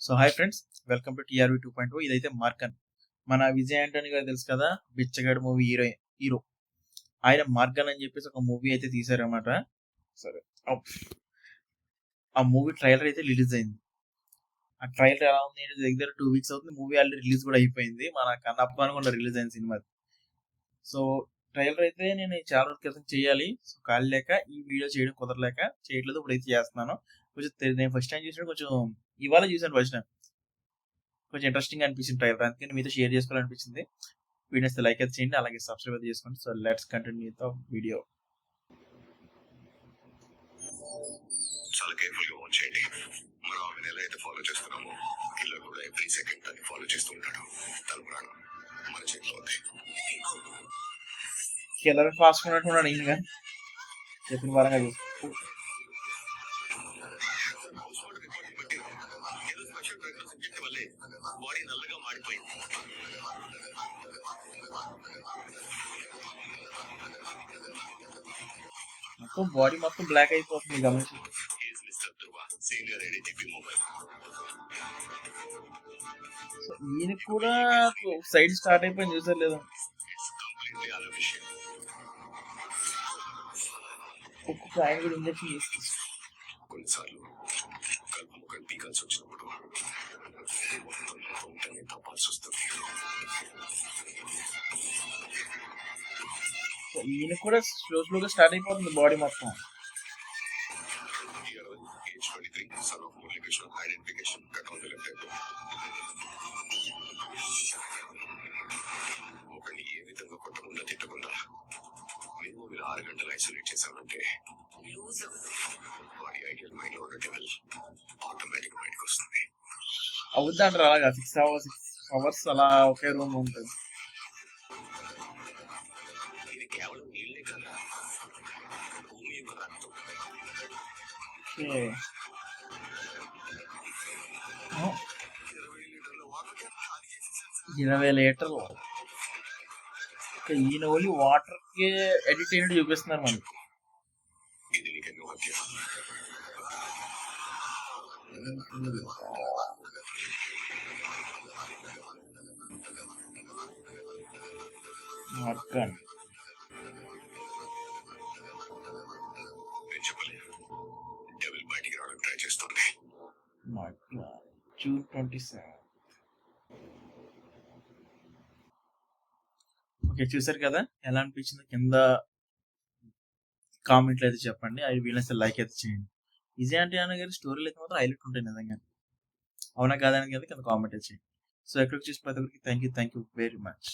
So hi friends, welcome to T R V 2.0. ఇదైతే Morgan. మన విజయ్ ఆంటోనీ గారు తెలుసు కదా, బిచ్చగాడు మూవీ హీరో. ఆయన మార్గన్ అని చెప్పేసి ఒక మూవీ అయితే తీశారన్నమాట. సరే, ఆ మూవీ ట్రైలర్ అయితే రిలీజ్ అయింది. ఆ ట్రైలర్ ఎలా ఉంది అంటే దగ్గర 2 వీక్స్ అవుతుంది. మూవీ ఆల్రెడీ రిలీజ్ కూడా అయిపోయింది. మన కన్నప్ప అనుకుండా రిలీజ్ అయిన సినిమా. సో ట్రైలర్ అయితే నేను చాలా రోజుల క్రితం చేయాలి, సో ఖాళీ లేక ఈ వీడియో చేయడం కుదరలేక చేయట్లేదు. ఇప్పుడు అయితే చేస్తున్నాను. కొంచెం నేను ఫస్ట్ టైం చూసిన కొంచెం ఇవాళ చూసాను. ఫస్ట్ టైం కొంచెం ఇంట్రెస్టింగ్ అనిపించింది ట్రైలర్, అందుకని మీతో షేర్ చేసుకోవాలనిపించింది. వీడియోస్ లైక్ అయితే చేయండి, అలాగే సబ్స్క్రైబ్ అయితే చేసుకోండి. So let's continue the video. చాలా కేర్ఫుల్ గా వాచ్ చేయండి. మనం ఆమెను ఎలా అయితే ఫాలో చేస్తున్నామో కిల్లర్ కూడా ఎవ్రీ సెకండ్ దాన్ని ఫాలో చేస్తూ ఉంటాడు. తన ప్రాణం మన చేతిలో ఉంది. కిల్లర్ ఫాస్ట్ ఉన్నట్టున్నాడు ఈయనగా చెప్పిన పరంగా చూసి. ఏదో స్పెషల్ డ్రగ్ సబ్జెక్ట్ వల్లే బాడీ నల్లగా మాడిపోయింది. మొత్తం బాడీ మొత్తం బ్లాక్ అయిపోతుంది గమనించి. He's Mr. Dhruva, senior ADGP Mobile. So ఈయన కూడా సైడ్ స్టార్ట్ అయిపోయింది, చూసారు లేదా? It's completely artificial. ఒక్కొక్క ఆయన కూడా ఇంజక్షన్ చేస్తుంది. కొన్నిసార్లు కలుపు ముక్కలు పీకాల్సి వచ్చినప్పుడు మొత్తం తొంటని తప్పాల్సి వస్తుంది. సో ఈయన కూడా స్లోగా స్టార్ట్ అయిపోతుంది బాడీ మొత్తం. Age 23, son of Murlikeshwar, identification cut on the left hand. ఒకరిని ఏ విధంగా కొట్టకుండా తిట్టకుండా మేము మీరు 6 గంటలు ఐసోలేట్ చేశామంటే వాడి ఐడియల్ మైండ్ లో ఉన్న డెవల్ ఆటోమేటిక్ బయటకు వస్తుంది. అవుద్ది అంటారు అలాగా 6 అవర్స్ అలా ఒకే రూమ్ ఉంటుంది. ఇది కేవలం నీళ్ళే కదా, భూమి యొక్క రక్తం. 20 లీటర్లు. ఈయన ఓన్లీ వాటర్ కి ఎడిట్ అయినట్టు చూపిస్తున్నారు మనకి. ఇది నీకెన్నో హత్య. మార్గన్ నేను చెప్పలేదు, డెవిల్ బయటికి రావడం ట్రై చేస్తుంది. June 27. ఓకే, చూసారు కదా, ఎలా అనిపించింది కింద కామెంట్లు అయితే చెప్పండి. అవి వీళ్ళని లైక్ అయితే చేయండి. విజయ్ ఆంటోనీ గారి స్టోరీలు అయితే మాత్రం హైలైట్ ఉంటాయి నిజంగా. అవునా కాదని కదా కింద కామెంట్ అయితే చేయండి. సో ఎక్కడికి చూసి ప్రతి ఒక్కరికి థ్యాంక్ యూ వెరీ మచ్.